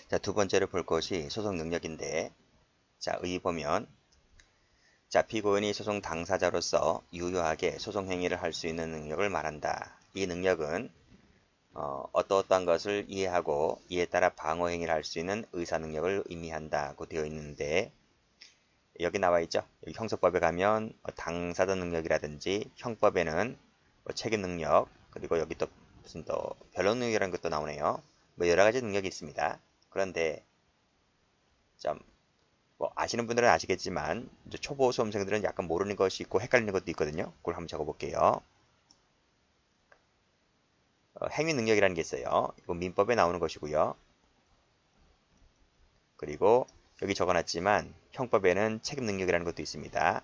자, 두 번째로 볼 것이 소송 능력인데, 자, 의 보면, 자, 피고인이 소송 당사자로서 유효하게 소송 행위를 할 수 있는 능력을 말한다. 이 능력은 어떠한 것을 이해하고 이에 따라 방어 행위를 할 수 있는 의사 능력을 의미한다고 되어 있는데, 여기 나와 있죠. 여기 형사법에 가면 당사자 능력이라든지 형법에는 책임 능력, 그리고 여기 또 무슨 또 변론 능력이라는 것도 나오네요. 뭐 여러 가지 능력이 있습니다. 그런데 좀 뭐 아시는 분들은 아시겠지만 이제 초보 수험생들은 약간 모르는 것이 있고 헷갈리는 것도 있거든요. 그걸 한번 적어볼게요. 행위 능력이라는 게 있어요. 이거 민법에 나오는 것이고요. 그리고 여기 적어놨지만 형법에는 책임 능력이라는 것도 있습니다.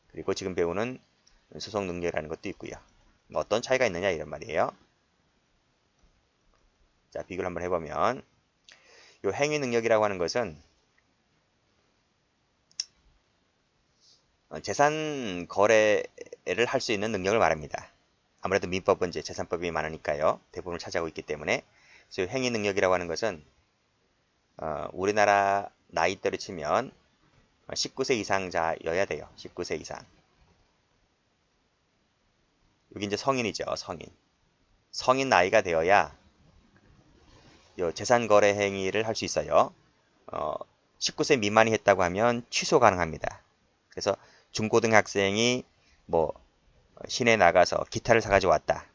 그리고 지금 배우는 소송 능력이라는 것도 있고요. 뭐 어떤 차이가 있느냐 이런 말이에요. 자, 비교를 한번 해보면 이 행위 능력이라고 하는 것은 재산 거래를 할 수 있는 능력을 말합니다. 아무래도 민법은 이제 재산법이 많으니까요. 대부분을 차지하고 있기 때문에. 그래서 행위 능력이라고 하는 것은 우리나라 나이대로 치면 19세 이상자여야 돼요. 19세 이상. 여기 이제 성인이죠. 성인. 성인 나이가 되어야 요 재산 거래 행위를 할 수 있어요. 19세 미만이 했다고 하면 취소 가능합니다. 그래서 중고등학생이 뭐 시내 나가서 기타를 사가지고 왔다.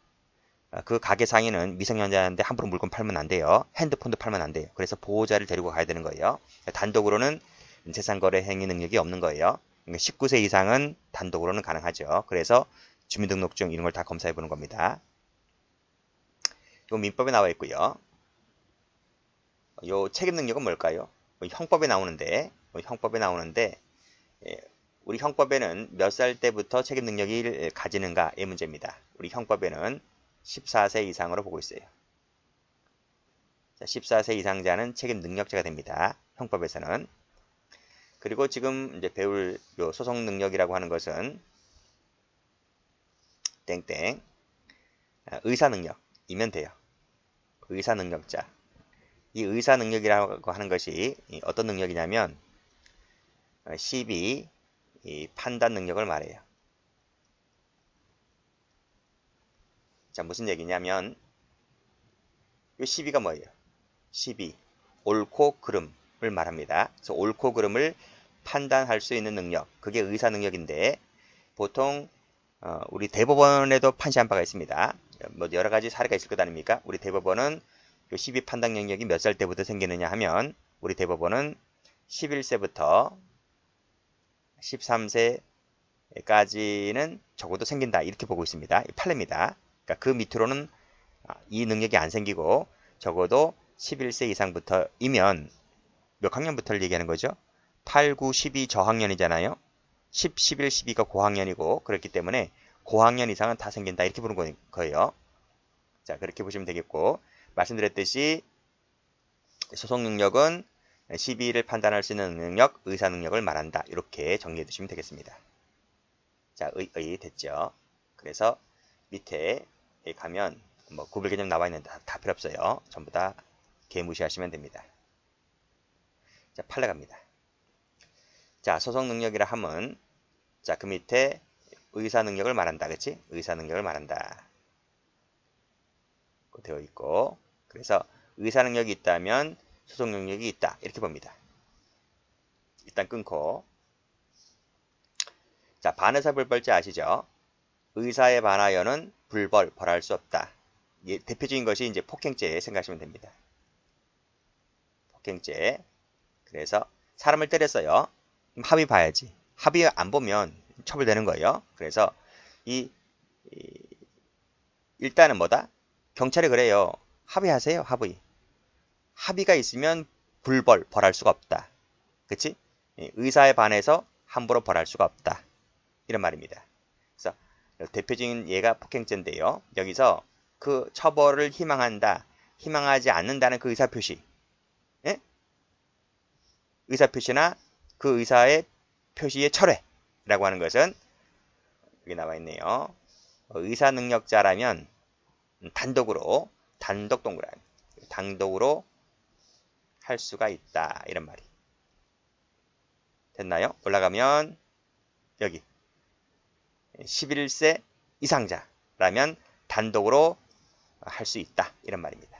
그 가게 상인은 미성년자인데 함부로 물건 팔면 안 돼요. 핸드폰도 팔면 안 돼요. 그래서 보호자를 데리고 가야 되는 거예요. 단독으로는 재산거래 행위 능력이 없는 거예요. 19세 이상은 단독으로는 가능하죠. 그래서 주민등록증 이런 걸 다 검사해 보는 겁니다. 이 민법에 나와 있고요. 요 책임 능력은 뭘까요? 형법에 나오는데 우리 형법에는 몇 살 때부터 책임 능력을 가지는가의 문제입니다. 우리 형법에는 14세 이상으로 보고 있어요. 자, 14세 이상자는 책임 능력자가 됩니다. 형법에서는. 그리고 지금 이제 배울 요 소송 능력이라고 하는 것은 땡땡 의사 능력이면 돼요. 의사 능력자. 이 의사 능력이라고 하는 것이 어떤 능력이냐면 시비 이 판단 능력을 말해요. 자, 무슨 얘기냐면 이 시비가 뭐예요? 시비, 옳고 그름을 말합니다. 그래서 옳고 그름을 판단할 수 있는 능력, 그게 의사 능력인데 보통 우리 대법원에도 판시한 바가 있습니다. 뭐 여러 가지 사례가 있을 것 아닙니까? 우리 대법원은 이 시비 판단 능력이 몇 살 때부터 생기느냐 하면 우리 대법원은 11세부터 13세까지는 적어도 생긴다 이렇게 보고 있습니다. 판례입니다. 그러니까 그 밑으로는 이 능력이 안 생기고 적어도 11세 이상부터이면 몇 학년부터를 얘기하는 거죠? 8, 9, 12 저학년이잖아요. 10, 11, 12가 고학년이고 그렇기 때문에 고학년 이상은 다 생긴다 이렇게 보는 거예요. 자, 그렇게 보시면 되겠고 말씀드렸듯이 소송 능력은 시비를 판단할 수 있는 능력, 의사 능력을 말한다. 이렇게 정리해 두시면 되겠습니다. 자, 의 됐죠? 그래서 밑에 가면 뭐 구별 개념 나와 있는데 다 필요 없어요. 전부 다 개무시하시면 됩니다. 자, 판례 갑니다. 자, 소송 능력이라 함은 자, 그 밑에 의사 능력을 말한다. 그치? 의사 능력을 말한다. 되어 있고 그래서 의사 능력이 있다면 소송 능력이 있다. 이렇게 봅니다. 일단 끊고 자, 반의사 불벌죄 아시죠? 의사에 반하여는 불벌, 벌할 수 없다. 대표적인 것이 이제 폭행죄 생각하시면 됩니다. 폭행죄. 그래서 사람을 때렸어요. 합의 봐야지. 합의 안 보면 처벌되는 거예요. 그래서 일단은 뭐다? 경찰이 그래요. 합의하세요. 합의가 있으면 벌할 수가 없다. 그치? 의사에 반해서 함부로 벌할 수가 없다. 이런 말입니다. 그래서 대표적인 예가 폭행죄인데요. 여기서 그 처벌을 희망하지 않는다는 그 의사표시. 예? 의사표시나 그 의사의 표시의 철회라고 하는 것은 여기 나와 있네요. 의사 능력자라면 단독 동그라미. 단독으로 할 수가 있다. 이런 말이. 됐나요? 올라가면 여기 11세 이상자라면 단독으로 할 수 있다. 이런 말입니다.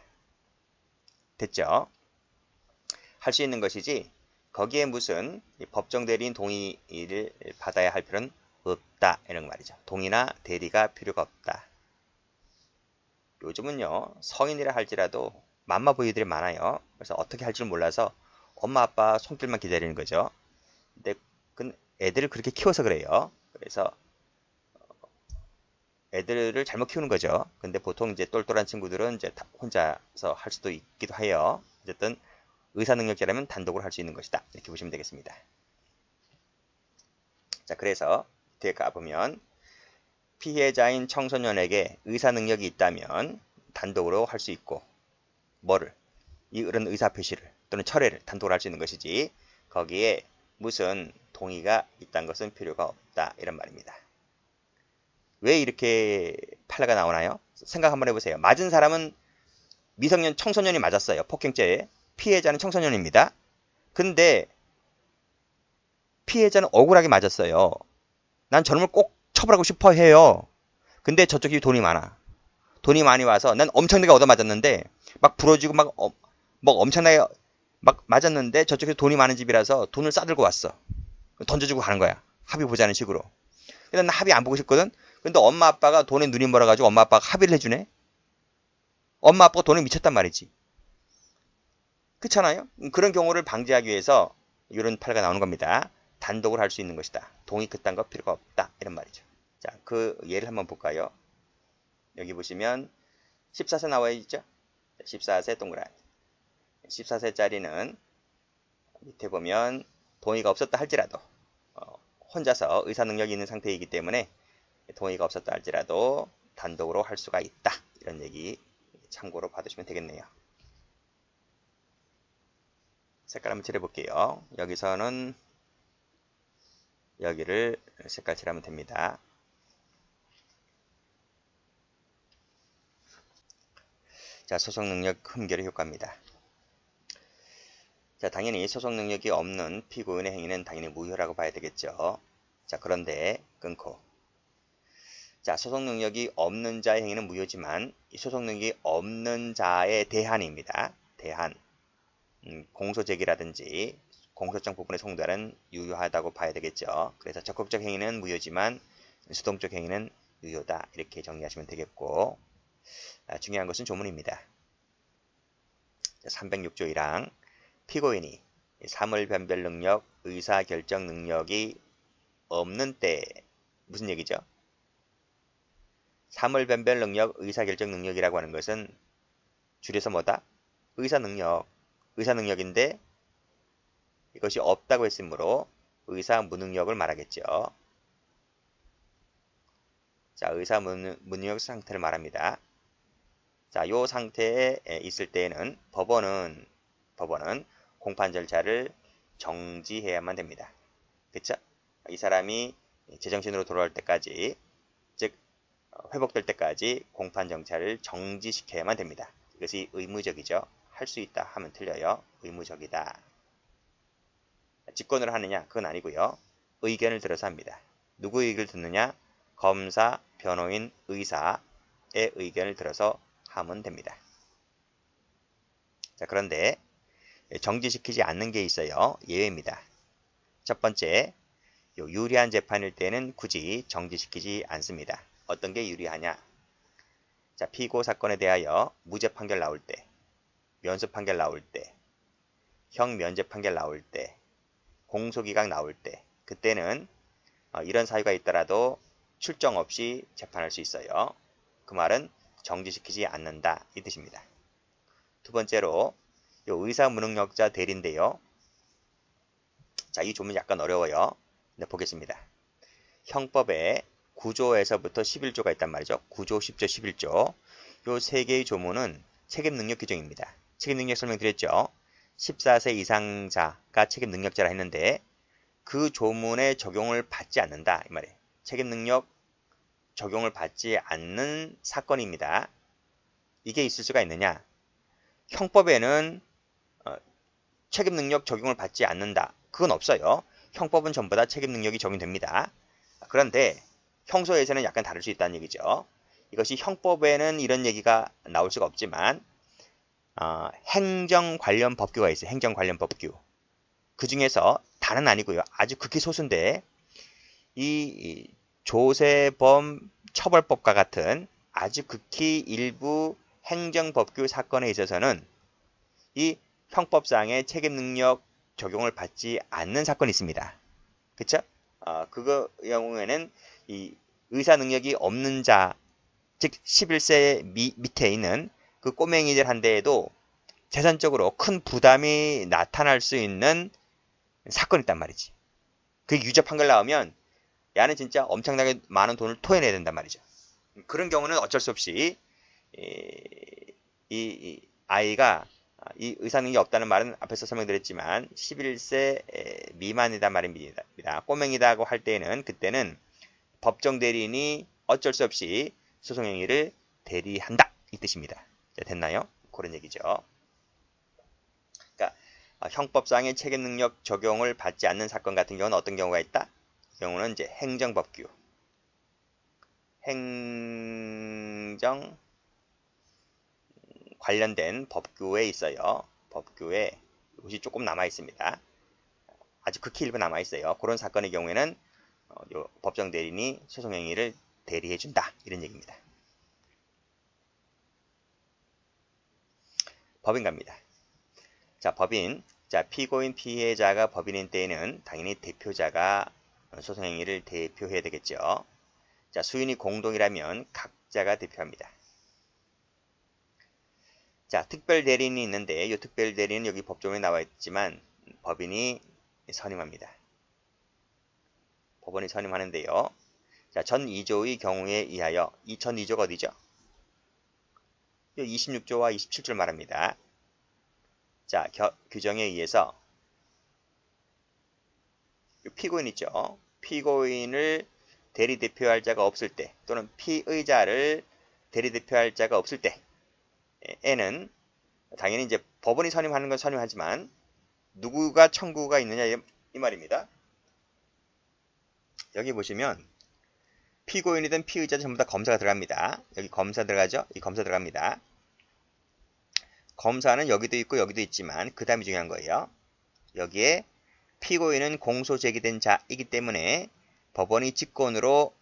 됐죠? 할 수 있는 것이지 거기에 무슨 법정 대리인 동의를 받아야 할 필요는 없다. 이런 말이죠. 동의나 대리가 필요가 없다. 요즘은요. 성인이라 할지라도 맘마보이들이 많아요. 그래서 어떻게 할 줄 몰라서 엄마 아빠 손길만 기다리는 거죠. 근데 그 애들을 그렇게 키워서 그래요. 그래서 애들을 잘못 키우는 거죠. 근데 보통 이제 똘똘한 친구들은 이제 혼자서 할 수도 있기도 해요. 어쨌든 의사 능력자라면 단독으로 할 수 있는 것이다. 이렇게 보시면 되겠습니다. 자, 그래서 뒤에 가보면 피해자인 청소년에게 의사 능력이 있다면 단독으로 할 수 있고 뭐를? 이런 의사 표시를 또는 철회를 단독으로 할 수 있는 것이지 거기에 무슨 동의가 있다는 것은 필요가 없다. 이런 말입니다. 왜 이렇게 판례가 나오나요? 생각 한번 해보세요. 맞은 사람은 미성년 청소년이 맞았어요. 폭행죄에. 피해자는 청소년입니다. 근데 피해자는 억울하게 맞았어요. 난 저놈을 꼭 처벌하고 싶어 해요. 근데 저쪽이 돈이 많아. 돈이 많이 와서 난 엄청나게 얻어맞았는데 막 부러지고 막 엄청나게 막 맞았는데 저쪽에 돈이 많은 집이라서 돈을 싸들고 왔어. 던져주고 가는 거야. 합의 보자는 식으로. 근데 난 합의 안 보고 싶거든. 근데 엄마 아빠가 돈에 눈이 멀어가지고 엄마 아빠가 합의를 해주네. 엄마 아빠가 돈에 미쳤단 말이지. 그렇잖아요. 그런 경우를 방지하기 위해서 이런 판례가 나오는 겁니다. 단독으로 할 수 있는 것이다. 동의 그딴 거 필요가 없다. 이런 말이죠. 자, 그 예를 한번 볼까요? 여기 보시면 14세 나와 있죠? 14세 동그라미. 14세짜리는 밑에 보면 동의가 없었다 할지라도 혼자서 의사 능력이 있는 상태이기 때문에 동의가 없었다 할지라도 단독으로 할 수가 있다. 이런 얘기 참고로 받으시면 되겠네요. 색깔 한번 칠해볼게요. 여기서는 여기를 색깔 칠하면 됩니다. 자, 소송 능력 흠결의 효과입니다. 자, 당연히 소송 능력이 없는 피고인의 행위는 당연히 무효라고 봐야 되겠죠. 자, 그런데 끊고. 자, 소송 능력이 없는 자의 행위는 무효지만 이 소송 능력이 없는 자에 대한입니다. 대한. 공소 제기라든지 공소장 부분의 송달은 유효하다고 봐야 되겠죠. 그래서 적극적 행위는 무효지만 수동적 행위는 유효다. 이렇게 정리하시면 되겠고 중요한 것은 조문입니다. 306조 1항 피고인이 사물변별 능력, 의사결정 능력이 없는 때 무슨 얘기죠? 사물변별 능력, 의사결정 능력이라고 하는 것은 줄여서 뭐다? 의사능력. 의사능력인데 이것이 없다고 했으므로 의사무능력을 말하겠죠. 자, 의사무능력 상태를 말합니다. 자, 이 상태에 있을 때에는 법원은 공판 절차를 정지해야만 됩니다. 그쵸? 이 사람이 제정신으로 돌아올 때까지, 즉 회복될 때까지 공판 절차를 정지시켜야만 됩니다. 이것이 의무적이죠. 할 수 있다 하면 틀려요. 의무적이다. 직권으로 하느냐? 그건 아니고요. 의견을 들어서 합니다. 누구의 의견을 듣느냐? 검사, 변호인, 의사의 의견을 들어서 하면 됩니다. 자, 그런데 정지시키지 않는 게 있어요. 예외입니다. 첫 번째, 유리한 재판일 때는 굳이 정지시키지 않습니다. 어떤 게 유리하냐? 자, 피고 사건에 대하여 무죄 판결 나올 때, 면수 판결 나올 때, 형 면제 판결 나올 때, 공소기각 나올 때, 그때는 이런 사유가 있더라도 출정 없이 재판할 수 있어요. 그 말은 정지시키지 않는다 이 뜻입니다. 두 번째로 의사무능력자 대리인데요. 자, 이 조문 약간 어려워요. 네, 보겠습니다. 형법에 9조에서부터 11조가 있단 말이죠. 9조, 10조, 11조. 요 세 개의 조문은 책임능력 규정입니다. 책임능력 설명드렸죠. 14세 이상자가 책임능력자라 했는데 그 조문의 적용을 받지 않는다 이 말이에요. 책임능력 적용을 받지 않는 사건입니다. 이게 있을 수가 있느냐? 형법에는 책임 능력 적용을 받지 않는다. 그건 없어요. 형법은 전부 다 책임 능력이 적용됩니다. 그런데 형소에서는 약간 다를 수 있다는 얘기죠. 이것이 형법에는 이런 얘기가 나올 수가 없지만 행정 관련 법규가 있어요. 행정 관련 법규. 그 중에서 다는 아니고요. 아주 극히 소수인데 이 조세범 처벌법과 같은 아주 극히 일부 행정법규 사건에 있어서는 이 형법상의 책임 능력 적용을 받지 않는 사건이 있습니다. 그쵸? 그거 경우에는 이 의사 능력이 없는 자, 즉 11세 밑에 있는 그 꼬맹이들한테에도 재산적으로 큰 부담이 나타날 수 있는 사건이 있단 말이지. 그 유죄 판결 나오면 야는 진짜 엄청나게 많은 돈을 토해내야 된단 말이죠. 그런 경우는 어쩔 수 없이 이 아이가 이 의사능력이 없다는 말은 앞에서 설명드렸지만 11세 미만이다 말입니다. 꼬맹이다고 할 때는 그때는 법정 대리인이 어쩔 수 없이 소송행위를 대리한다 이 뜻입니다. 자, 됐나요? 그런 얘기죠. 그러니까 형법상의 책임 능력 적용을 받지 않는 사건 같은 경우는 어떤 경우가 있다? 이 경우는 이제 행정법규, 행정 관련된 법규에 있어요. 법규에 이것이 조금 남아 있습니다. 아주 극히 일부 남아 있어요. 그런 사건의 경우에는 법정 대리인이 소송 행위를 대리해 준다 이런 얘기입니다. 법인가입니다. 자, 법인. 자, 피고인 피해자가 법인인 때에는 당연히 대표자가 소송 행위를 대표해야 되겠죠. 자, 수인이 공동이라면 각자가 대표합니다. 자, 특별 대리인이 있는데 이 특별 대리인은 여기 법조문에 나와 있지만 법인이 선임합니다. 법원이 선임하는데요. 자, 전 2조의 경우에 의하여 이 전 2조가 어디죠? 26조와 27조를 말합니다. 자, 규정에 의해서 피고인 있죠. 피고인을 대리대표할 자가 없을 때 또는 피의자를 대리대표할 자가 없을 때에는 당연히 이제 법원이 선임하는 건 선임하지만 누구가 청구가 있느냐 이 말입니다. 여기 보시면 피고인이든 피의자든 전부 다 검사가 들어갑니다. 여기 검사 들어가죠? 이 검사 들어갑니다. 검사는 여기도 있고 여기도 있지만 그 다음이 중요한 거예요. 여기에 피고인은 공소 제기된 자이기 때문에 법원이 직권으로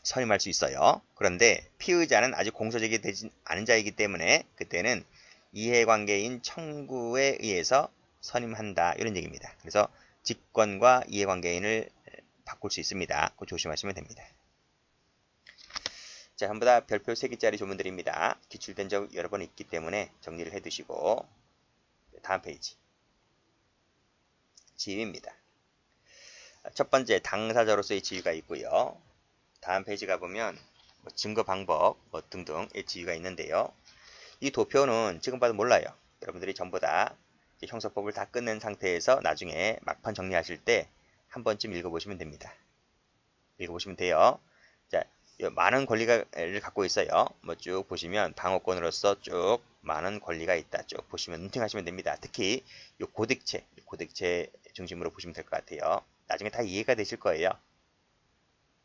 선임할 수 있어요. 그런데 피의자는 아직 공소 제기되지 않은 자이기 때문에 그때는 이해관계인 청구에 의해서 선임한다 이런 얘기입니다. 그래서 직권과 이해관계인을 바꿀 수 있습니다. 그거 조심하시면 됩니다. 자, 전부 다 별표 3개짜리 조문들입니다. 기출된 적 여러 번 있기 때문에 정리를 해두시고 다음 페이지. 지위입니다. 첫 번째 당사자로서의 지위가 있고요. 다음 페이지 가보면 증거 방법 등등의 지위가 있는데요. 이 도표는 지금 봐도 몰라요. 여러분들이 전부 다 형사법을 다 끝낸 상태에서 나중에 막판 정리하실 때 한 번쯤 읽어보시면 됩니다. 읽어보시면 돼요. 자, 많은 권리를 갖고 있어요. 쭉 보시면 방어권으로서 쭉 많은 권리가 있다. 쭉 보시면 눈팅하시면 됩니다. 특히 이 고득체 중심으로 보시면 될 것 같아요. 나중에 다 이해가 되실 거예요.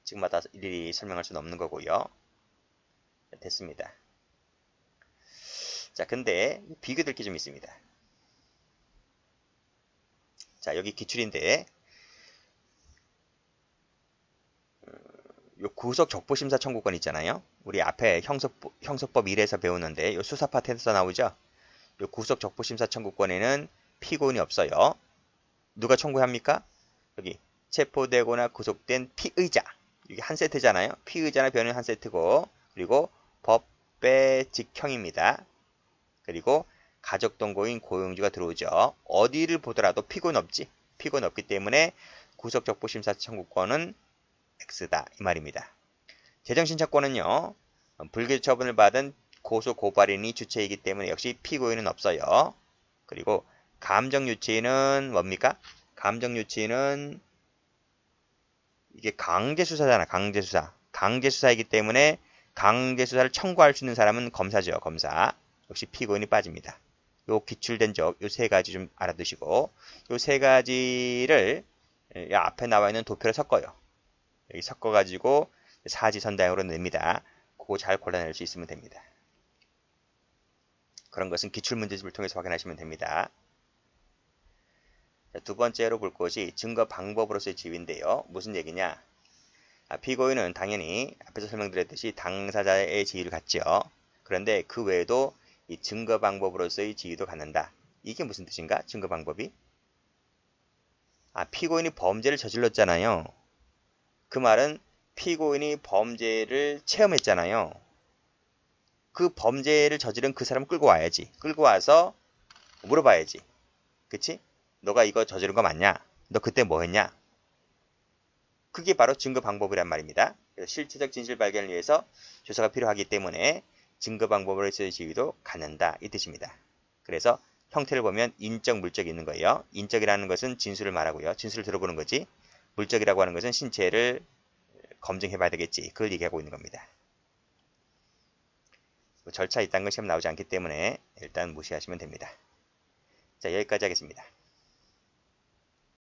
지금마다 일일이 설명할 수는 없는 거고요. 됐습니다. 자, 근데 비교될 게 좀 있습니다. 자, 여기 기출인데 요 구속 적부심사 청구권 있잖아요. 우리 앞에 형사법 1에서 배우는데 요 수사 파트에서 나오죠. 요 구속 적부심사 청구권에는 피고인이 없어요. 누가 청구합니까? 여기 체포되거나 구속된 피의자. 이게 한 세트잖아요. 피의자나 변호인 한 세트고 그리고 법배 직형입니다. 그리고 가족동거인 고용주가 들어오죠. 어디를 보더라도 피고인 없지. 피고인 없기 때문에 구속 적부심사 청구권은 X다 이 말입니다. 재정신청권은요. 불기소 처분을 받은 고소 고발인이 주체이기 때문에 역시 피고인은 없어요. 그리고 감정유치인은 뭡니까? 감정유치인은 이게 강제수사잖아. 강제수사. 강제수사이기 때문에 강제수사를 청구할 수 있는 사람은 검사죠. 검사. 역시 피고인이 빠집니다. 요 기출된 적, 요 세 가지 좀 알아두시고, 요 세 가지를 앞에 나와 있는 도표를 섞어요. 여기 섞어가지고 사지선다형으로 냅니다. 그거 잘 골라낼 수 있으면 됩니다. 그런 것은 기출문제집을 통해서 확인하시면 됩니다. 자, 두 번째로 볼 것이 증거 방법으로서의 지위인데요. 무슨 얘기냐? 피고인은 당연히 앞에서 설명드렸듯이 당사자의 지위를 갖죠. 그런데 그 외에도 이 증거 방법으로서의 지위도 갖는다. 이게 무슨 뜻인가? 증거 방법이? 피고인이 범죄를 저질렀잖아요. 그 말은 피고인이 범죄를 체험했잖아요. 그 범죄를 저지른 그 사람을 끌고 와야지. 끌고 와서 물어봐야지. 그치? 너가 이거 저지른 거 맞냐? 너 그때 뭐 했냐? 그게 바로 증거 방법이란 말입니다. 그래서 실체적 진실 발견을 위해서 조사가 필요하기 때문에 증거 방법으로서의 지위도 갖는다. 이 뜻입니다. 그래서 형태를 보면 인적, 물적이 있는 거예요. 인적이라는 것은 진술을 말하고요. 진술을 들어보는 거지. 물적이라고 하는 것은 신체를 검증해 봐야 되겠지. 그걸 얘기하고 있는 겁니다. 절차 이딴 건 시험 나오지 않기 때문에 일단 무시하시면 됩니다. 자, 여기까지 하겠습니다.